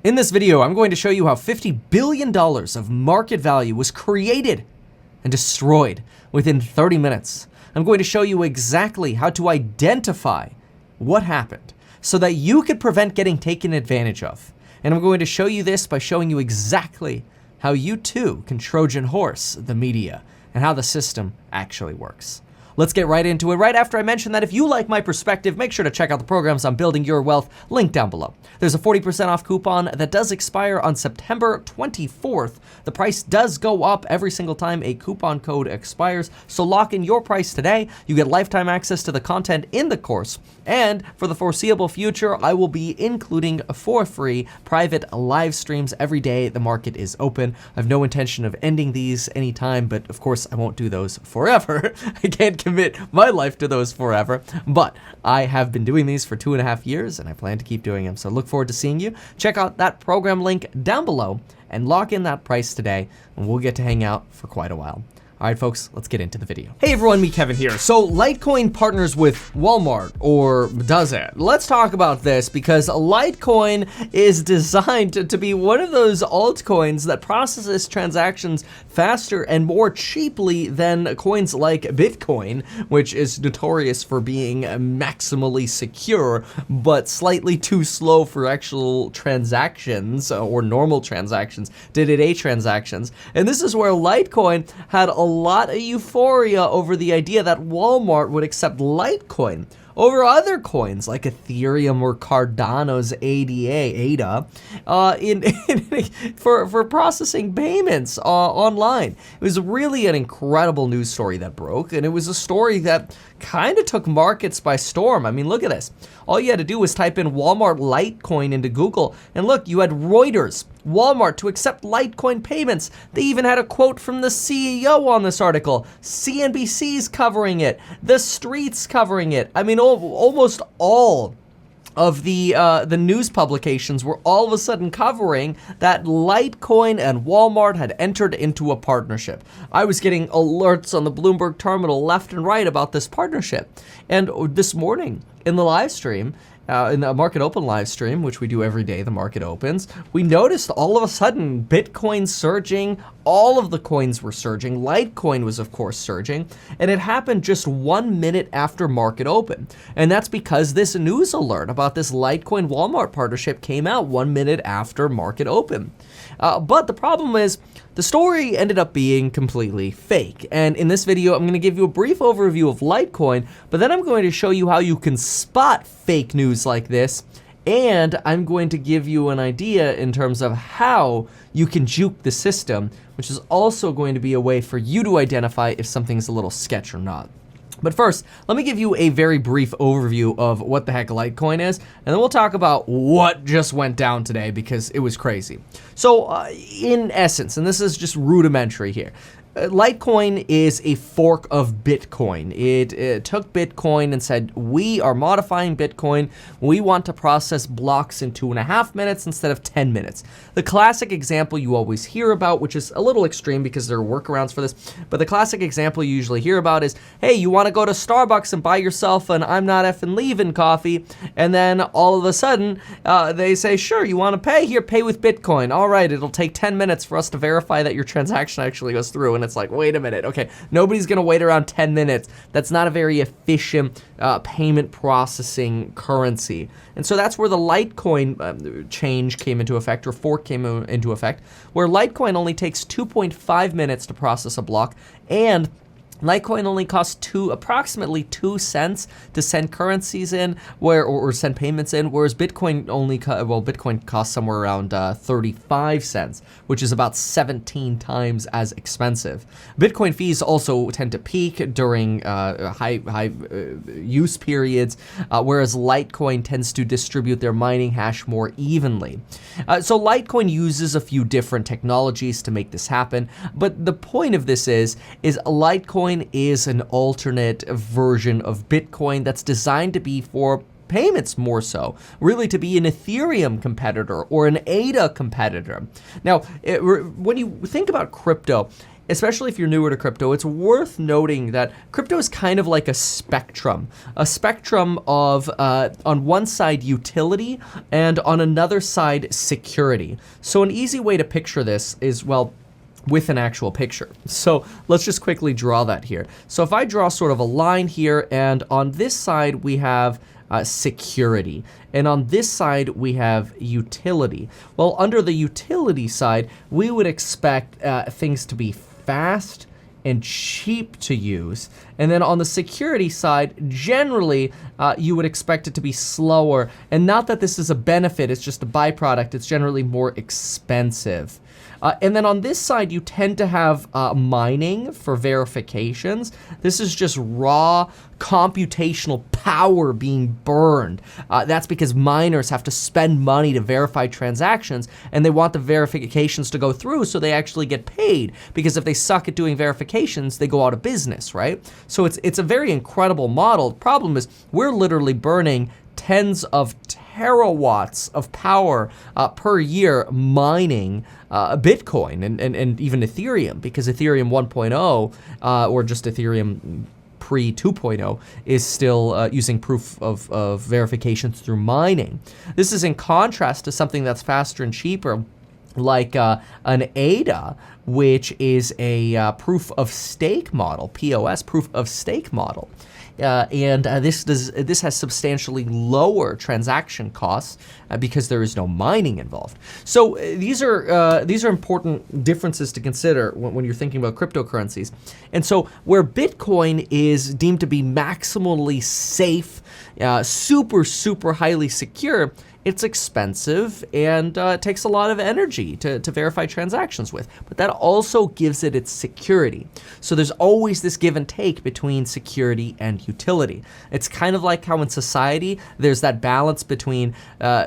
In this video, I'm going to show you how $50 billion of market value was created and destroyed within 30 minutes. I'm going to show you exactly how to identify what happened so that you could prevent getting taken advantage of. And I'm going to show you this by showing you exactly how you too can Trojan horse the media and how the system actually works. Let's get right into it right after I mention that if you like my perspective, make sure to check out the programs on building your wealth, link down below. There's a 40% off coupon that does expire on September 24th. The price does go up every single time a coupon code expires, so lock in your price today. You get lifetime access to the content in the course, and for the foreseeable future, I will be including for free private live streams every day the market is open. I have no intention of ending these anytime, but of course I won't do those forever. I can't commit my life to those forever, but I have been doing these for 2.5 years and I plan to keep doing them. So look forward to seeing you. Check out that program link down below and lock in that price today and we'll get to hang out for quite a while. All right, folks, let's get into the video. Hey everyone, me Kevin here. So Litecoin partners with Walmart, or does it? Let's talk about this because Litecoin is designed to be one of those altcoins that processes transactions faster and more cheaply than coins like Bitcoin, which is notorious for being maximally secure, but slightly too slow for actual transactions or normal transactions, day-to-day transactions. And this is where Litecoin had a lot of euphoria over the idea that Walmart would accept Litecoin over other coins like Ethereum or Cardano's ADA for processing payments online. It was really an incredible news story that broke, and it was a story that kind of took markets by storm. I mean, look at this. All you had to do was type in Walmart Litecoin into Google, and look, you had Reuters, Walmart to accept Litecoin payments. They even had a quote from the CEO on this article. CNBC's covering it. The Street's covering it. I mean, almost all of the news publications were all of a sudden covering that Litecoin and Walmart had entered into a partnership. I was getting alerts on the Bloomberg terminal left and right about this partnership. And this morning in the live stream, in the Market Open live stream, which we do every day, the market opens, we noticed all of a sudden Bitcoin surging, all of the coins were surging, Litecoin was of course surging, and it happened just 1 minute after market open. And that's because this news alert about this Litecoin Walmart partnership came out 1 minute after market open. But the problem is, the story ended up being completely fake. And in this video, I'm going to give you a brief overview of Litecoin, but then I'm going to show you how you can spot fake news like this. And I'm going to give you an idea in terms of how you can juke the system, which is also going to be a way for you to identify if something's a little sketch or not. But first, let me give you a very brief overview of what the heck Litecoin is, and then we'll talk about what just went down today because it was crazy. So in essence, and this is just rudimentary here, Litecoin is a fork of Bitcoin. It took Bitcoin and said, we are modifying Bitcoin. We want to process blocks in 2.5 minutes instead of 10 minutes. The classic example you always hear about, which is a little extreme because there are workarounds for this, but the classic example you usually hear about is, hey, you want to go to Starbucks and buy yourself an I'm not effing leaving coffee, and then all of a sudden they say, sure, you want to pay? Here, pay with Bitcoin. All right, it'll take 10 minutes for us to verify that your transaction actually goes through. And it's like, wait a minute, okay, nobody's gonna wait around 10 minutes. That's not a very efficient payment processing currency. And so that's where the Litecoin change came into effect, or fork came into effect, where Litecoin only takes 2.5 minutes to process a block, and Litecoin only costs approximately 2 cents to send currencies in, or send payments in, whereas Bitcoin Bitcoin costs somewhere around 35 cents, which is about 17 times as expensive. Bitcoin fees also tend to peak during high use periods, whereas Litecoin tends to distribute their mining hash more evenly. So Litecoin uses a few different technologies to make this happen, but the point of this is Litecoin is an alternate version of Bitcoin that's designed to be for payments more so, really to be an Ethereum competitor or an ADA competitor. Now, when you think about crypto, especially if you're newer to crypto, it's worth noting that crypto is kind of like a spectrum of, on one side, utility, and on another side, security. So an easy way to picture this is, well, with an actual picture. So let's just quickly draw that here. So if I draw sort of a line here, and on this side we have security, and on this side we have utility. Well, under the utility side, we would expect things to be fast and cheap to use. And then on the security side, generally, you would expect it to be slower. And not that this is a benefit, it's just a byproduct. It's generally more expensive. And then on this side, you tend to have mining for verifications. This is just raw computational power being burned. That's because miners have to spend money to verify transactions, and they want the verifications to go through so they actually get paid, because if they suck at doing verifications, they go out of business, right? So it's a very incredible model. The problem is we're literally burning tens of terawatts of power per year mining Bitcoin and even Ethereum, because Ethereum 1.0 or just Ethereum pre 2.0 is still using proof of verifications through mining. This is in contrast to something that's faster and cheaper, like an ADA, which is a proof of stake model, POS, proof of stake model. This has substantially lower transaction costs because there is no mining involved. So these are important differences to consider when you're thinking about cryptocurrencies. And so where Bitcoin is deemed to be maximally safe, super highly secure, it's expensive and it takes a lot of energy to verify transactions with, but that also gives it its security. So there's always this give and take between security and utility. It's kind of like how in society there's that balance between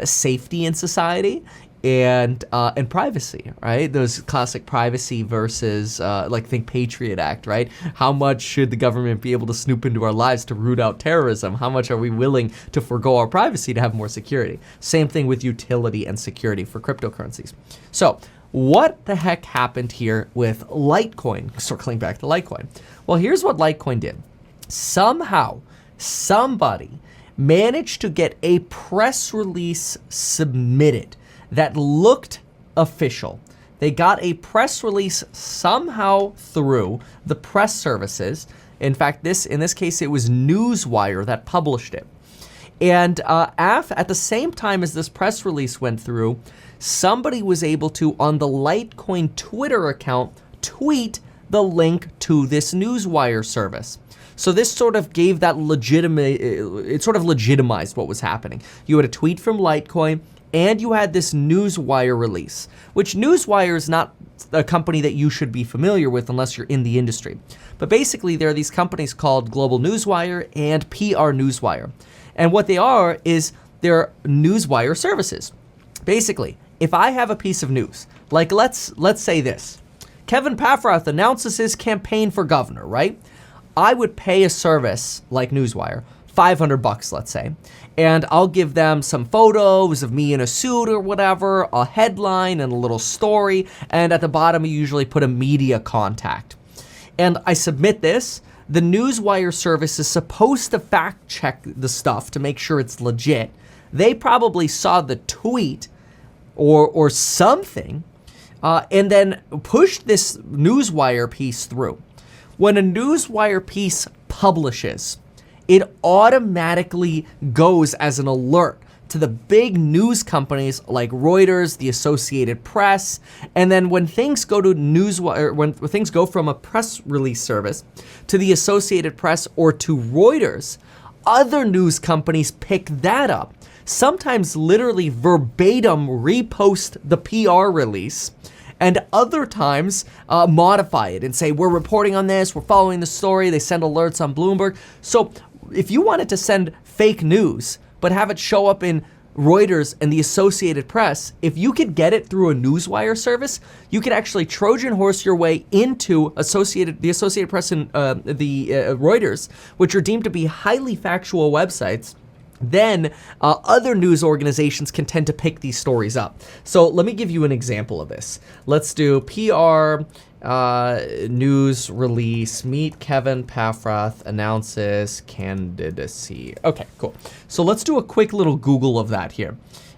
safety in society and privacy, right? Those classic privacy versus like think Patriot Act, right? How much should the government be able to snoop into our lives to root out terrorism? How much are we willing to forego our privacy to have more security? Same thing with utility and security for cryptocurrencies. So what the heck happened here with Litecoin? Circling back to Litecoin. Well, here's what Litecoin did. Somehow, somebody managed to get a press release submitted that looked official. They got a press release somehow through the press services. In fact, in this case, it was Newswire that published it. And at the same time as this press release went through, somebody was able to, on the Litecoin Twitter account, tweet the link to this Newswire service. So this sort of gave that it sort of legitimized what was happening. You had a tweet from Litecoin, and you had this Newswire release, which Newswire is not a company that you should be familiar with unless you're in the industry. But basically, there are these companies called Global Newswire and PR Newswire. And what they are is they're Newswire services. Basically, if I have a piece of news, like let's say this, Kevin Paffrath announces his campaign for governor, right? I would pay a service like Newswire, $500, let's say, and I'll give them some photos of me in a suit or whatever, a headline and a little story, and at the bottom you usually put a media contact. And I submit this. The Newswire service is supposed to fact check the stuff to make sure it's legit. They probably saw the tweet or something, and then pushed this Newswire piece through. When a Newswire piece publishes, it automatically goes as an alert to the big news companies like Reuters, the Associated Press, and then when things go to Newswire, when things go from a press release service to the Associated Press or to Reuters, other news companies pick that up. Sometimes literally verbatim repost the PR release, and other times modify it and say, we're reporting on this, we're following the story, they send alerts on Bloomberg. So if you wanted to send fake news, but have it show up in Reuters and the Associated Press, if you could get it through a Newswire service, you could actually Trojan horse your way into the Associated Press and the Reuters, which are deemed to be highly factual websites, then other news organizations can tend to pick these stories up. So let me give you an example of this. Let's do PR news release, meet Kevin Paffrath announces candidacy. Okay, cool. So let's do a quick little Google of that here.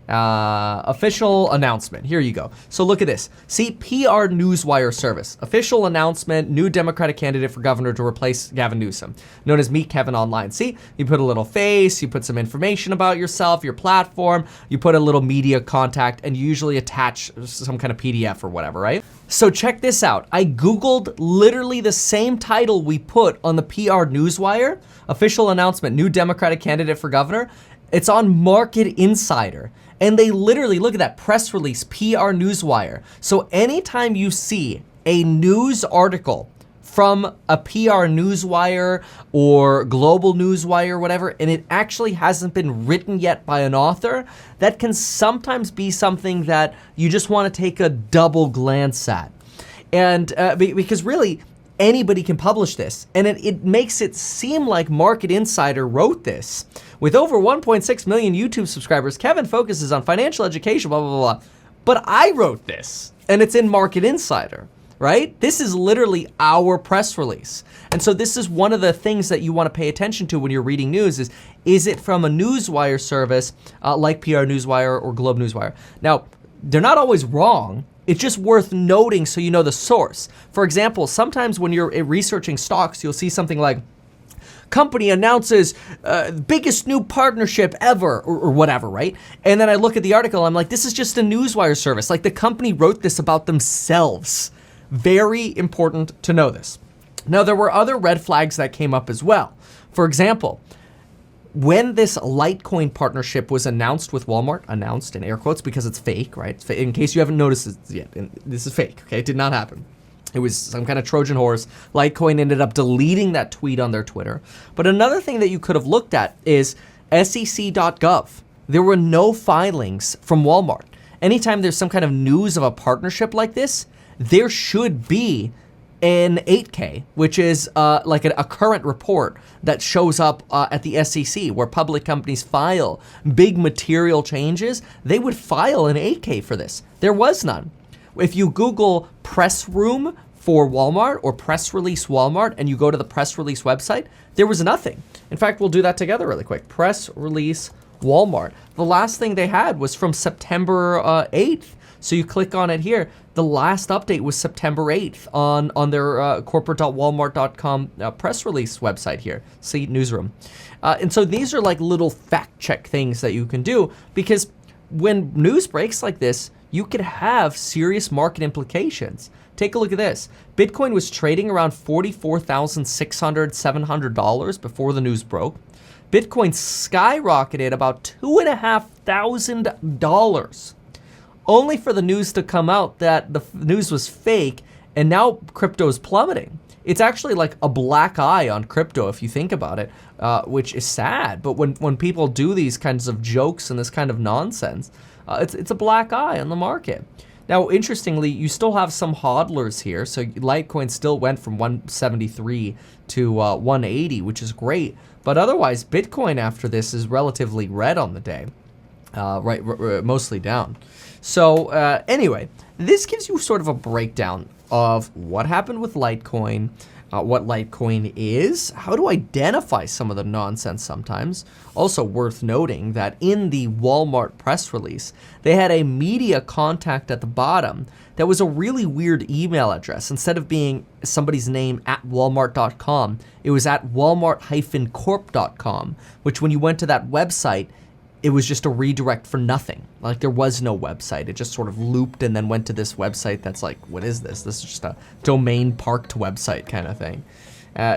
Official announcement. Here you go. So look at this. See, PR Newswire service. Official announcement, new Democratic candidate for governor to replace Gavin Newsom, known as Meet Kevin Online. See, you put a little face, you put some information about yourself, your platform, you put a little media contact, and you usually attach some kind of PDF or whatever, right? So check this out. I Googled literally the same title we put on the PR Newswire, official announcement, new Democratic candidate for governor. It's on Market Insider. And they literally, look at that, press release, PR Newswire. So anytime you see a news article from a PR Newswire or Global Newswire or whatever, and it actually hasn't been written yet by an author, that can sometimes be something that you just want to take a double glance at. And because really, anybody can publish this. And it makes it seem like Market Insider wrote this. With over 1.6 million YouTube subscribers, Kevin focuses on financial education, blah, blah, blah, blah. But I wrote this, and it's in Market Insider, right? This is literally our press release. And so this is one of the things that you want to pay attention to when you're reading news is it from a newswire service like PR Newswire or Globe Newswire? Now, they're not always wrong. It's just worth noting so you know the source. For example, sometimes when you're researching stocks, you'll see something like, company announces biggest new partnership ever, or whatever, right? And then I look at the article, I'm like, this is just a newswire service. Like the company wrote this about themselves. Very important to know this. Now, there were other red flags that came up as well. For example, when this Litecoin partnership was announced with Walmart, announced in air quotes because it's fake, right? In case you haven't noticed it yet, this is fake, okay? It did not happen. It was some kind of Trojan horse. Litecoin ended up deleting that tweet on their Twitter. But another thing that you could have looked at is sec.gov. There were no filings from Walmart. Anytime there's some kind of news of a partnership like this, there should be an 8K, which is like a current report that shows up at the SEC, where public companies file big material changes. They would file an 8K for this. There was none. If you Google press room for Walmart or press release Walmart and you go to the press release website, there was nothing. In fact, we'll do that together really quick. Press release Walmart. The last thing they had was from September 8th. So you click on it here. The last update was September 8th on their corporate.walmart.com press release website here. See, newsroom. And so these are like little fact check things that you can do, because when news breaks like this, you could have serious market implications. Take a look at this. Bitcoin was trading around $44,600, $700 before the news broke. Bitcoin skyrocketed about $2,500, only for the news to come out that the news was fake, and now crypto is plummeting. It's actually like a black eye on crypto if you think about it, which is sad. But when people do these kinds of jokes and this kind of nonsense, it's a black eye on the market. Now, interestingly, you still have some hodlers here. So Litecoin still went from 173 to 180, which is great. But otherwise, Bitcoin after this is relatively red on the day, mostly down. So anyway, this gives you sort of a breakdown of what happened with Litecoin, what Litecoin is, how to identify some of the nonsense sometimes. Also worth noting that in the Walmart press release, they had a media contact at the bottom that was a really weird email address. Instead of being somebody's name at walmart.com, it was at walmart-corp.com, which when you went to that website, it was just a redirect for nothing. Like there was no website. It just sort of looped and then went to this website that's like, what is this? This is just a domain parked website kind of thing.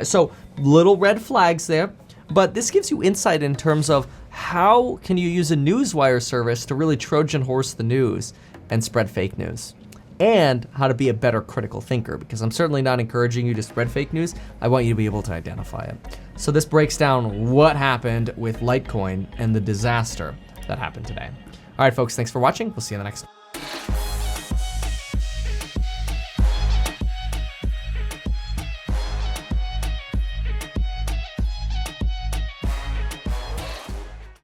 So little red flags there, but this gives you insight in terms of how can you use a newswire service to really Trojan horse the news and spread fake news, and how to be a better critical thinker, because I'm certainly not encouraging you to spread fake news. I want you to be able to identify it. So this breaks down what happened with Litecoin and the disaster that happened today. All right, folks, thanks for watching. We'll see you in the next one.